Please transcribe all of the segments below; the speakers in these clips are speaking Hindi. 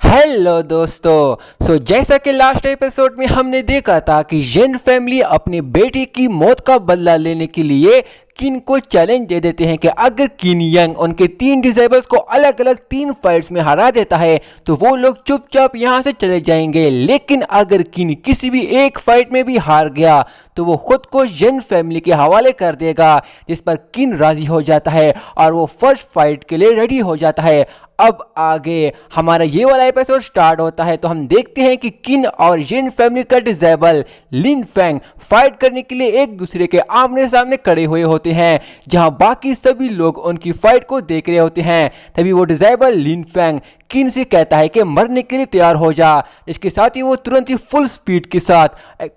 हेलो दोस्तों। जैसा कि लास्ट एपिसोड में हमने देखा था कि जेन फैमिली अपनी बेटी की मौत का बदला लेने के लिए किन को चैलेंज दे देते हैं कि अगर किन यंग उनके 3 डिसेबल्स को अलग अलग 3 फाइट्स में हरा देता है तो वो लोग चुपचाप यहां से चले जाएंगे। लेकिन अगर किन किसी भी एक फाइट में भी हार गया तो वो खुद को जेन फैमिली के हवाले कर देगा, जिस पर किन राजी हो जाता है और वो फर्स्ट फाइट के लिए रेडी हो जाता है। अब आगे हमारा ये वाला एपिसोड स्टार्ट होता है तो हम देखते हैं कि किन और जेन फैमिली का डिसेबल लिन फेंग फाइट करने के लिए एक दूसरे के आमने सामने खड़े हुए होते हैं, जहां बाकी सभी लोग उनकी फाइट को देख रहे होते हैं। तभी वो डिसेबल लिन फेंग किन से कहता है कि मरने के लिए तैयार हो जा। इसके साथ ही वो तुरंत ही फुल स्पीड के साथ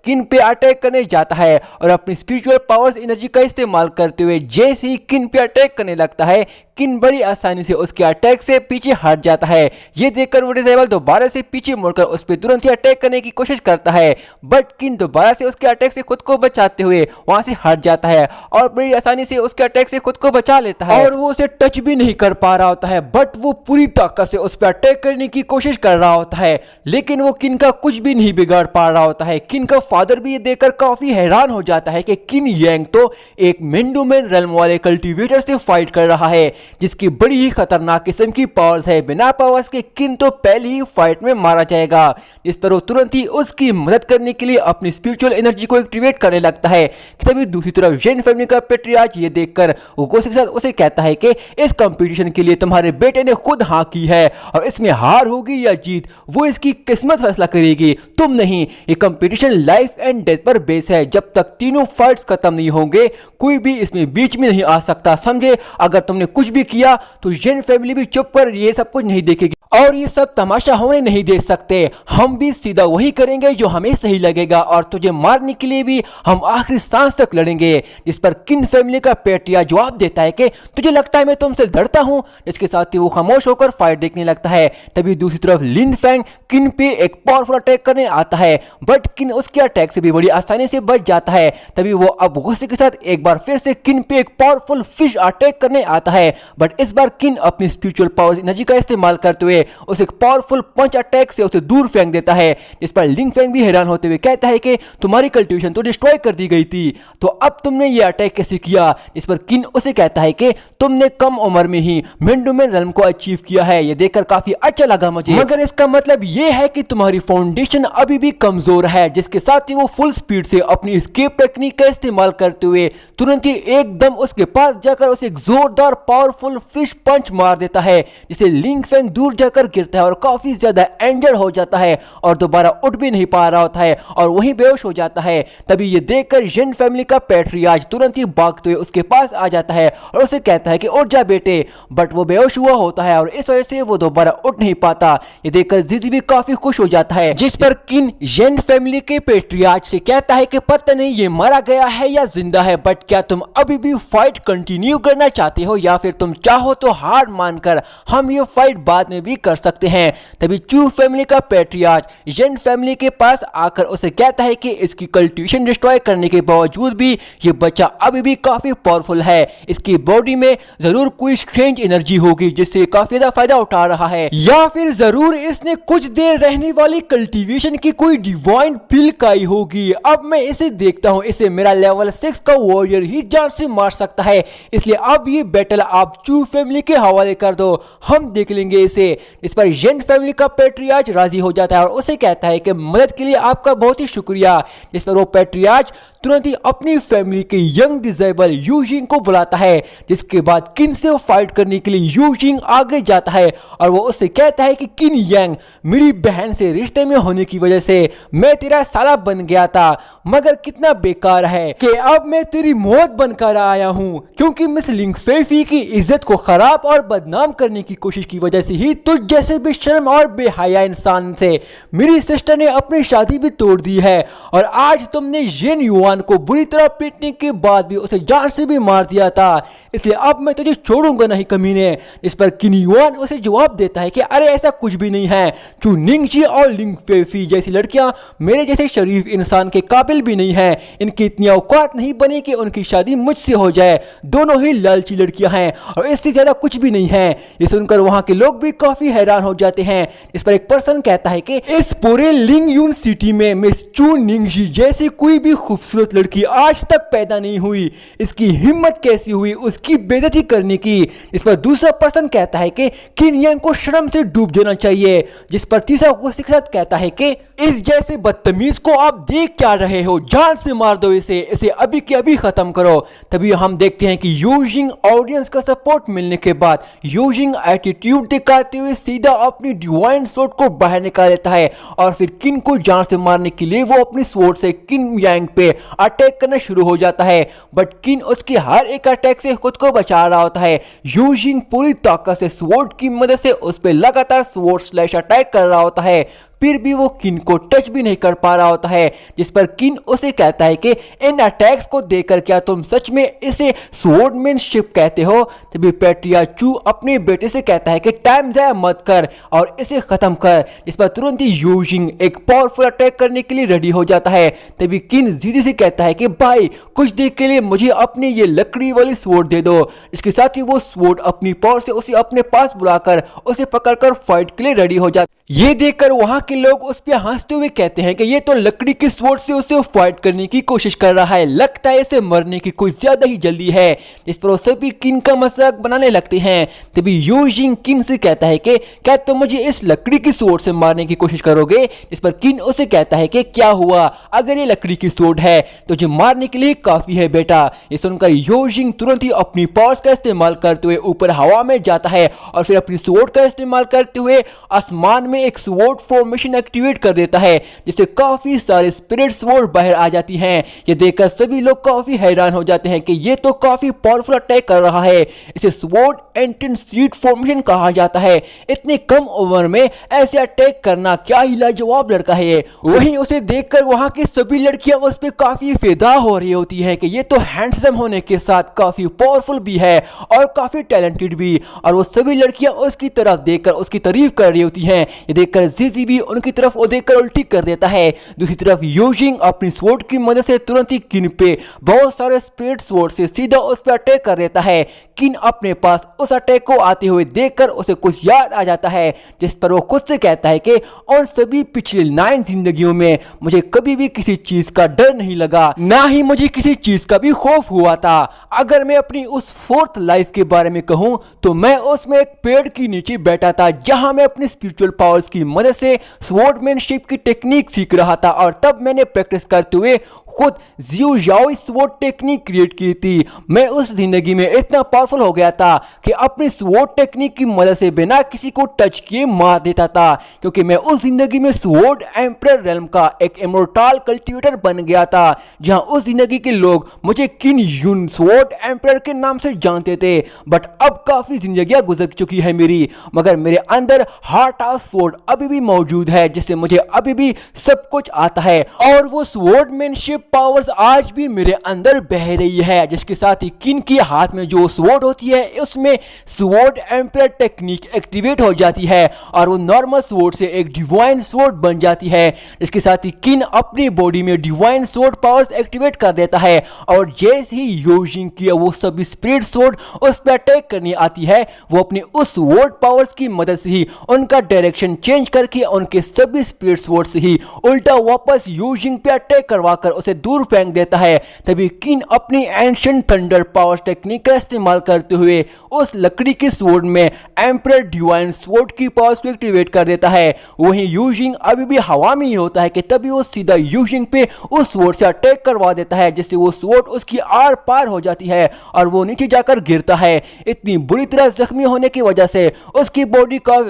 किन पे अटैक करने जाता है और अपनी स्पिरिचुअल पावर्स एनर्जी का इस्तेमाल करते हुए जैसे ही किन पे अटैक करने लगता है, किन बड़ी आसानी से उसके अटैक से पीछे हट जाता है। ये देखकर वो डिसेबल दोबारा से पीछे मुड़कर उस पर तुरंत ही अटैक करने की कोशिश करता है, बट किन दोबारा से उसके अटैक से खुद को बचाते हुए वहां से हट जाता है और बड़ी आसानी से उसके अटैक से खुद को बचा लेता है और वो उसे टच भी नहीं कर पा रहा होता है, बट वो पूरी ताकत से उस पर अटैक करने की कोशिश कर रहा होता है। लेकिन वो किन का कुछ भी नहीं बिगाड़ पा रहा होता है। किन का फादर भी ये देखकर काफी हैरान हो जाता है कि किन यांग तो एक मेंडोमेन रेल्म वाले कल्टीवेटर से फाइट कर रहा है, जिसकी बड़ी ही खतरनाक किस्म की पावर्स है। बिना पावर्स के किन तो पहले ही फाइट में मारा जाएगा, जिस पर वो तुरंत ही उसकी मदद करने के लिए अपनी स्पिरिचुअल एनर्जी को एक्टिवेट करने लगता है। तभी दूसरी तरफ जेन फैमिली का पेट्रियार्च ये देखकर उसे के साथ उसे कहता है कि इस कंपटीशन के लिए तुम्हारे बेटे ने खुद हाँ की है और इसमें हार होगी या जीत वो इसकी किस्मत फैसला करेगी, तुम नहीं। ये कंपटीशन लाइफ एंड डेथ पर बेस है। जब तक तीनों फाइट्स खत्म नहीं होंगे कोई भी इसमें बीच में नहीं आ सकता, समझे। अगर तुमने कुछ भी किया तो जेन फैमिली भी चुप कर ये सब कुछ नहीं देखेगी और ये सब तमाशा होने नहीं दे सकते। हम भी सीधा वही करेंगे जो हमें सही लगेगा और तुझे मारने के लिए भी हम आखिरी सांस तक लड़ेंगे। जिस पर किन फैमिली का पेट्रिया जवाब देता है कि तुझे लगता है मैं तुमसे डरता हूं। इसके साथ ही वो खामोश होकर फाइट देखने लगता है। तभी दूसरी तरफ लिन फेंग किन पे एक पावरफुल अटैक करने आता है, बट किन उसके अटैक से भी बड़ी आसानी से बच जाता है। तभी वो अब गुस्से के साथ एक बार फिर से किन पे एक पावरफुल फिश अटैक करने आता है, बट इस बार किन अपनी स्पिरिचुअल पावर्स एनर्जी का इस्तेमाल करते हुए उसे एक पावरफुल पंच अटैक से उसे दूर फेंक देता है। जिस पर लिंग फेंग भी हैरान होते हुए कहता है कि तुम्हारी कल्टीवेशन तो डिस्ट्रॉय कर दी गई थी, तो अब तुमने ये अटैक कैसे किया। जिस पर किन उसे कहता है कि तुमने कम उम्र में ही मेंडोमेन रेल्म को अचीव किया है। ये देखकर काफी अच्छा लगा मुझे, मगर इसका मतलब ये है कि तुम्हारी फाउंडेशन अभी भी कमजोर है। जिसके साथ ही वो फुल स्पीड से अपनी एस्केप टेक्निक का इस्तेमाल करते हुए तुरंत ही एकदम उसके पास जाकर उसे एक जोरदार पावरफुल फिश पंच मार देता है, जिसे लिंग फेंग दूर जाकर गिरता है और काफी ज्यादा इंजर्ड हो जाता है और दोबारा उठ भी नहीं पा रहा होता है और वहीं बेहोश हो जाता है। तभी ये देखकर जेन फैमिली का पेट्रियार्च तुरंत ही भागते हुए उसके पास आ जाता है और उसे कहता है कि उठ जा बेटे, बट वो बेहोश हुआ होता है और इस वजह से वो दोबारा उठ नहीं पाता। ये देखकर जीजी भी काफी खुश हो जाता है। जिस पर किन जेन फैमिली के पेट्रियार्च से कहता है कि पता नहीं ये मारा गया है या जिंदा है, बट क्या तुम अभी भी फाइट कंटिन्यू करना चाहते हो या फिर तुम चाहो तो हार मानकर हम ये फाइट बाद में भी कर सकते हैं। तभी चू फैमिली का पेट्रियार्च जेन फैमिली के पास आकर उसे कहता है कि इसकी कल्टीवेशन डिस्ट्रॉय करने के बावजूद भी ये बच्चा अभी भी काफी पावरफुल है। इसकी बॉडी में जरूर कोई स्ट्रेंज एनर्जी होगी जिससे काफी ज्यादा फायदा उठा रहा है, या फिर जरूर इसने कुछ देर रहने वाली कल्टीवेशन की कोई डिवाइन फील काई होगी। अब मैं इसे देखता हूं, इसे मेरा लेवल 6 का वॉरियर ही जान से मार सकता है, इसलिए अब ये बैटल आप चू फैमिली के हवाले कर दो, हम देख लेंगे इसे। इस पर जेन फैमिली का पेट्रियार्च राजी हो जाता है और उसे कहता है कि मदद के लिए आपका बहुत ही शुक्रिया। जिस पर वो पेट्रियार्च तुरंत ही अपनी फैमिली के यंग डिसेबल यूजिंग को बुलाता है, जिसके बाद किन से फाइट करने के लिए यूजिंग आगे जाता है और वो उससे कहता है कि किन यांग, मेरी बहन से रिश्ते में होने की वजह से मैं तेरा साला बन गया था, मगर कितना बेकार है कि अब मैं तेरी मौत बनकर आया हूं, क्योंकि मिस लिंग फेफी की इज्जत को खराब और बदनाम करने की कोशिश की वजह से ही तुझ जैसे बेशर्म और बेहया इंसान से मेरी सिस्टर ने अपनी शादी भी तोड़ दी है और आज तुमने जेन युआन को बुरी तरह पीटने के बाद भी उसे जान से भी मार दिया था, इसलिए अब मैं तुझे छोड़ूंगा नहीं कमीने। इस पर किन युआन उसे जवाब देता है कि अरे ऐसा कुछ भी नहीं है, चू निंगची और लिंग फेफी जैसी लड़कियां मेरे जैसे शरीफ इंसान के काबिल भी नहीं है, इनकी इतनी औकात नहीं बनी कि उनकी शादी मुझसे हो जाए, दोनों ही लालची लड़कियां हैं और इससे ज्यादा कुछ भी नहीं है। ये सुनकर वहां के लोग भी काफी काफी हैरान हो जाते हैं। इस पर एक पर्सन कहता है कि इस पूरे लिंग यून सिटी में मिस चू निंगजी जैसी कोई भी खूबसूरत लड़की आज तक पैदा नहीं हुई, इसकी हिम्मत कैसी हुई उसकी बेइज्जती करने की। इस पर दूसरा पर्सन कहता है कि किन यांग को शर्म से डूब जाना चाहिए, जिस पर तीसरा गुस्से के साथ कहता है कि इस जैसे बदतमीज को आप देख क्या रहे हो, जान से मार दो इसे अभी के अभी खत्म करो। तभी हम देखते हैं कि यूजिंग ऑडियंस का सपोर्ट मिलने के बाद यूजिंग एटीट्यूड दिखाते हुए सीधा अपनी डिवाइन स्वॉर्ड को बाहर निकाल देता है और फिर किन को जान से मारने के लिए वो अपनी स्वॉर्ड से किन यांग पे अटैक करना शुरू हो जाता है। बट किन उसके हर एक अटैक से खुद को बचा रहा होता है। यूजिंग पूरी ताकत से स्वॉर्ड की मदद से उस पर लगातार स्वॉर्ड स्लैश अटैक कर रहा होता है, फिर भी वो किन को टच भी नहीं कर पा रहा होता है। जिस पर किन उसे कहता है कि इन अटैक्स को देखकर क्या तुम सच में इसे स्वॉर्डमैनशिप कहते हो। तभी पैट्रियार्च चू अपने बेटे से कहता है कि टाइम जाया मत कर और इसे खत्म कर। जिस पर तुरंत ही यूजिंग एक पावरफुल अटैक करने के लिए रेडी हो जाता है। तभी किन जीजी से कहता है कि भाई कुछ देर के लिए मुझे अपनी ये लकड़ी वाली स्वॉर्ड दे दो। इसके साथ ही वो स्वॉर्ड अपनी पावर से उसे अपने पास बुलाकर उसे पकड़कर फाइट के लिए रेडी हो जाता है। ये देखकर वहां के लोग उस पर हंसते हुए कहते हैं कि ये तो लकड़ी की स्वॉर्ड से उसे फाइट करने की कोशिश कर रहा है, लगता है इसे मरने की कुछ ज्यादा ही जल्दी है। इस पर सभी किन का मजाक बनाने लगते हैं। तभी यूजिंग किन से कहता है कि क्या तुम मुझे इस लकड़ी की स्वॉर्ड से मारने की कोशिश करोगे। इस पर किन उसे कहता है कि क्या हुआ, अगर ये लकड़ी की स्वॉर्ड है तो तुझे मारने के लिए काफी है बेटा। ये सुनकर यूजिंग तुरंत ही अपनी पावर्स का इस्तेमाल करते हुए ऊपर हवा में जाता है और फिर अपनी स्वॉर्ड का इस्तेमाल करते हुए आसमान में एक स्वॉर्ड फॉर्मेशन एक्टिवेट कर देता है, जिससे काफी सारे स्पिरिट स्वॉर्ड बाहर आ जाती हैं। ये देखकर सभी लोग काफी हैरान हो जाते हैं कि ये तो काफी पावरफुल अटैक कर रहा है। इसे स्वॉर्ड एंटन सीड फॉर्मेशन कहा जाता है। इतने कम उम्र में ऐसे अटैक करना क्या ही लाजवाब लड़का है ये। वहीं उसे देखकर वहां की सभी लड़कियां उस पर काफी फिदा हो रही होती है कि ये तो हैंडसम होने के साथ काफी पावरफुल भी है और काफी टैलेंटेड भी। और वो सभी लड़कियां उसकी तरफ देखकर उसकी तारीफ कर रही होती हैं। ये देखकर जीजी भी उनकी तरफ देखकर उल्टी कर देता है। दूसरी तरफ यूजिंग अपनी स्वॉर्ड की मदद से तुरंत ही किन पे बहुत सारे स्पिरिट स्वॉर्ड से सीधा उस पर अटैक कर देता है। किन अपने पास उस अटैक को आते हुए देखकर उसे कुछ याद आ जाता है, जिस पर वो खुद से कहता है कि और सभी पिछले 9 जिंदगियों में मुझे कभी भी किसी चीज का डर नहीं लगा, ना ही मुझे किसी चीज का भी खौफ हुआ था। अगर मैं अपनी उस 4th लाइफ के बारे में कहूं तो मैं उसमें एक पेड़ के नीचे बैठा था, जहां मैं अपनी स्पिरिचुअल पावर्स की मदद से स्वॉर्डमैनशिप की टेक्निक सीख रहा था और तब मैंने प्रैक्टिस करते हुए खुद जियो जाओ स्वॉर्ड टेक्निक क्रिएट की थी। मैं उस जिंदगी में इतना पावरफुल हो गया था कि अपनी स्वॉर्ड टेक्निक की मदद से बिना किसी को टच किए मार देता था, क्योंकि मैं उस जिंदगी में स्वॉर्ड एम्परर रेल्म का एक इमोर्टल कल्टिवेटर बन गया था, जहां उस जिंदगी के लोग मुझे किन यून स्वॉर्ड एम्परर के नाम से जानते थे। बट अब काफी जिंदगियां गुजर चुकी है मेरी, मगर मेरे अंदर हार्ट ऑफ स्वॉर्ड अभी भी मौजूद है, जिससे मुझे अभी भी सब कुछ आता है और वो स्वॉर्डमैनशिप पावर्स आज भी मेरे अंदर बह रही है। जिसके साथ ही किन के हाथ में जो स्वॉर्ड होती है उसमें स्वॉर्ड एम्परर टेक्निक एक्टिवेट हो जाती है और वो नॉर्मल स्वॉर्ड से एक डिवाइन स्वॉर्ड बन जाती है। इसके साथ ही किन अपनी बॉडी में डिवाइन स्वॉर्ड पावर्स एक्टिवेट कर देता है और जैसे ही यूजिंग की वो सभी स्पिरिट स्वॉर्ड उस पर अटैक करने आती है, वो अपनी उस स्वॉर्ड पावर्स की मदद से ही उनका डायरेक्शन चेंज करके उनके सभी स्पिरिट स्वॉर्ड से ही उल्टा वापस यूजिंग पे अटैक करवाकर उसे दूर फेंक देता है। तभी किन अपनी एंशिएंट थंडर पावर टेक्निक का इस्तेमाल करते हुए उस लकड़ी के स्वॉर्ड में एम्परर डिवाइन स्वॉर्ड की पावर्स को एक्टिवेट कर देता है। वहीं यूजिंग अभी भी हवा में ही होता है कि तभी वो सीधा यूजिंग पे उस स्वॉर्ड से अटैक करवा देता है, जिससे वो स्वॉर्ड उसकी आर पार हो जाती है और वो नीचे जाकर गिरता है। इतनी बुरी तरह जख्मी होने की वजह से उसकी बॉडी का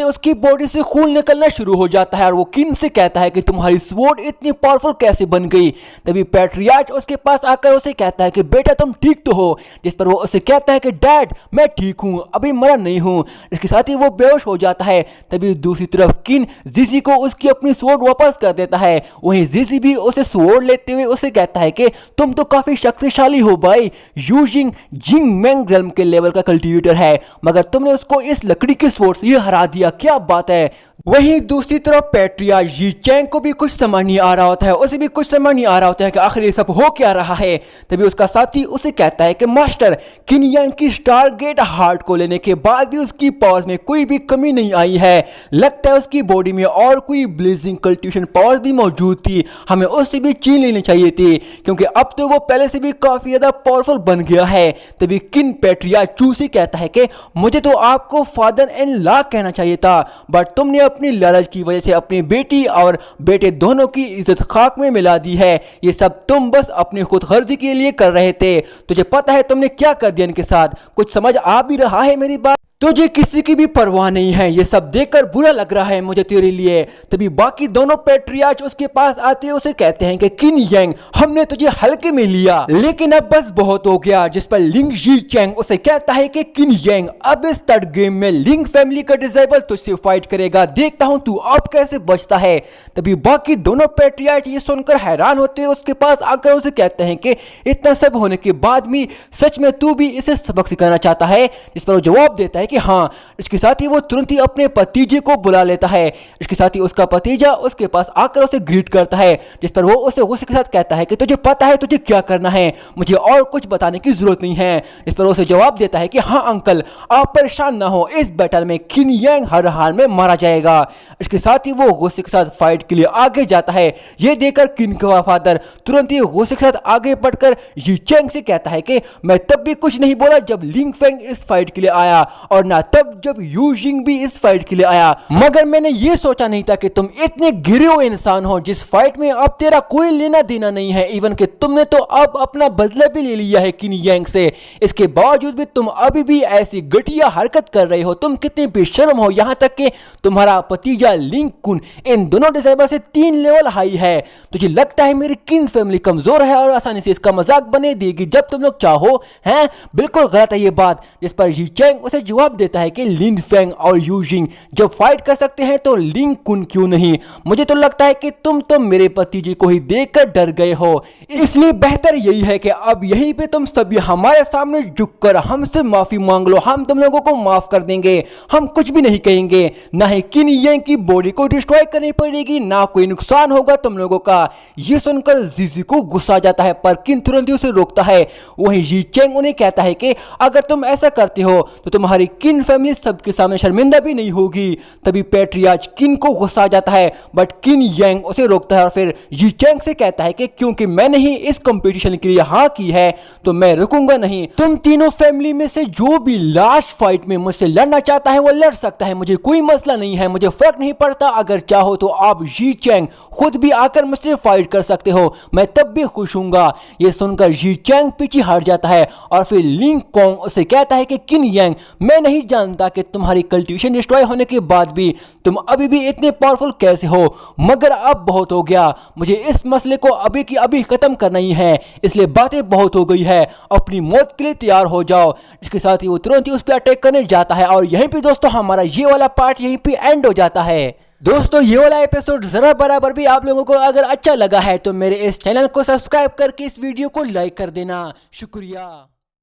उसकी बॉडी से खून निकलना शुरू हो जाता है और वो किन से कहता है कि तुम्हारी स्वॉर्ड इतनी पावरफुल कैसे बन गई। तभी पैट्रियार्च उसके पास आकर उसे कहता है कि बेटा तुम ठीक तो हो। जिस पर वो उसे कहता है कि डैड मैं ठीक हूं, अभी मरा नहीं हूं। इसके साथ ही वो बेहोश हो जाता है। तभी दूसरी तरफ किन जीजी को उसकी अपनी स्वॉर्ड वापस कर देता है। वहीं जीजी भी उसे स्वॉर्ड लेते हुए उसे कहता है कि तुम तो काफी शक्तिशाली हो भाई, यूजिंग जिंग मैंग रेल्म के लेवल का कल्टीवेटर है, मगर तुमने उसको इस लकड़ी के स्वॉर्ड से हरा दिया, क्या बात है। वहीं दूसरी तरफ पैट्रियार्च जी चैंग को भी कुछ समझ नहीं आ रहा होता है, उसे भी कुछ समझ नहीं आ रहा होता है कि आखिर ये सब हो क्या रहा है। तभी उसका साथी उसे कहता है कि मास्टर, किन यांग की स्टारगेट हार्ट को लेने के बाद भी उसकी पावर्स में कोई भी कमी नहीं आई है। लगता है उसकी बॉडी में और कोई ब्लेजिंग कल्टिवेशन पावर्स भी मौजूद थी, हमें उससे भी छीन लेनी चाहिए थी क्योंकि अब तो वो पहले से भी काफी ज्यादा पावरफुल बन गया है। तभी किन पैट्रियार्च चू से कहता है कि मुझे तो आपको फादर एंड लॉ कहना चाहिए था, बट तुमने अपनी लालच की वजह से अपनी बेटी और बेटे दोनों की इज्जत खाक में मिला दी है। ये सब तुम बस अपनी खुदगर्जी के लिए कर रहे थे। तुझे पता है तुमने क्या कर दिया इनके साथ? कुछ समझ आ भी रहा है मेरी बात? तुझे किसी की भी परवाह नहीं है। ये सब देखकर बुरा लग रहा है मुझे तेरे लिए। तभी बाकी दोनों पैट्रियार्च उसके पास आते हैं, उसे कहते हैं कि किन यांग, हमने तुझे हल्के में लिया लेकिन अब बस बहुत हो गया। जिस पर लिंग जी चैंग उसे कहता है कि किन यांग, अब इस थर्ड गेम में लिंग फैमिली का डिसेबल तुझसे फाइट करेगा, देखता हूं तू अब कैसे बचता है। तभी बाकी दोनों पैट्रियार्च ये सुनकर हैरान होते हैं, उसके पास आकर उसे कहते हैं कि इतना सब होने के बाद भी सच में तू भी इसे सबक सिखाना चाहता है? जिस पर वो जवाब देता है कि हाँ। इसके साथ ही वो तुरंत ही अपने भतीजे को बुला लेता है। इसके साथ ही उसका भतीजा उसके पास आकर उसे ग्रीट करता है, जिस पर वो उसे गुस्से के साथ कहता है कि तुझे पता है तुझे क्या करना है, मुझे और कुछ बताने की जरूरत नहीं है। इस पर उसे जवाब देता है कि हाँ अंकल, आप परेशान ना हो, इस बैटल में किन यांग हर हाल में मारा जाएगा। इसके साथ ही वो गुस्से के साथ फाइट के लिए आगे जाता है। ये देखकर किन का फादर तुरंत ही गुस्से के साथ आगे बढ़कर जी चैंग से कहता है कि मैं तब भी कुछ नहीं बोला जब लिंग फेंग इस फाइट के लिए आया, और ना तब जब यू जिंग भी इस फाइट के लिए आया, मगर मैंने ये सोचा नहीं था कि तुम इतने गिरे हुए इंसान हो जिस फाइट में अब तेरा कोई लेना देना नहीं है। इवन कि तुमने तो अब अपना बदला भी ले लिया है किन यांग से, इसके बावजूद भी तुम अभी भी ऐसी घटिया हरकत कर रहे हो। तुम कितने बेशर्म हो। यहां तक कि तुम्हारा भतीजा लिंग कुन इन दोनों डिसेबल से 3 लेवल हाई है। तुझे लगता है मेरी किन फैमिली कमजोर है और आसानी से इसका मजाक बने देगी जब तुम लोग चाहो? हैं, बिल्कुल गलत है ये बात। जिस पर जी चैंग उसे जवाब देता है कि लिन फेंग और यू जिंग जब फाइट कर सकते हैं तो लिंग कुन क्यों नहीं? मुझे तो लगता है कि तुम तो मेरे भतीजे को ही देखकर डर गए हो, इसलिए बेहतर यही है कि अब यहीं पे तुम सभी हमारे सामने झुककर हमसे माफी मांग लो। हम तुम लोगों को माफ कर देंगे, हम कुछ भी नहीं कहेंगे, ना ही किन यांग की बॉडी को डिस्ट्रॉय करनी पड़ेगी, ना कोई नुकसान होगा तुम लोगों का। यह सुनकर जीजी को गुस्सा आ जाता है, पर किन तुरंत ही उसे रोकता है। वहीं जी चैंग उन्हें कहता है कि अगर तुम ऐसा करते हो तो तुम्हारी किन फैमिली सबके सामने शर्मिंदा भी नहीं होगी। तभी पैट्रियार्च किन को गुस्सा आ जाता है, बट किन यांग उसे रोकता है और फिर जी चैंग से कहता है कि क्योंकि मैंने ही इस कंपटीशन के लिए हाँ की है तो मैं रुकूंगा नहीं। तुम तीनों फैमिली में से जो भी लास्ट फाइट में मुझसे लड़ना चाहता है वो लड़ सकता है, मुझे कोई मसला नहीं है, मुझे फर्क नहीं पड़ता। अगर चाहो तो आप जी चैंग खुद भी आकर मुझसे फाइट कर सकते हो, मैं तब भी खुश हूंगा। ये सुनकर जी चैंग पीछे हट जाता है और फिर लिंग कोंग उसे कहता है कि किन यांग, मैं नहीं जानता कि तुम्हारी कल्टिवेशन डिस्ट्रॉय होने के बाद भी तुम अभी भी इतने पावरफुल कैसे हो, मगर अब बहुत हो गया। मुझे इस मसले को अभी की अभी खत्म करना ही है, इसलिए बातें बहुत हो गई है, अपनी मौत के लिए तैयार हो जाओ। इसके साथ ही वो तुरंत ही उस पर अटैक करने जाता है और यहीं पे दोस्तों हमारा ये वाला पार्ट यहीं पे एंड हो जाता है। दोस्तों ये वाला एपिसोड जरा बराबर भी आप लोगों को अगर अच्छा लगा है तो मेरे इस चैनल को सब्सक्राइब करके इस वीडियो को लाइक कर देना। शुक्रिया।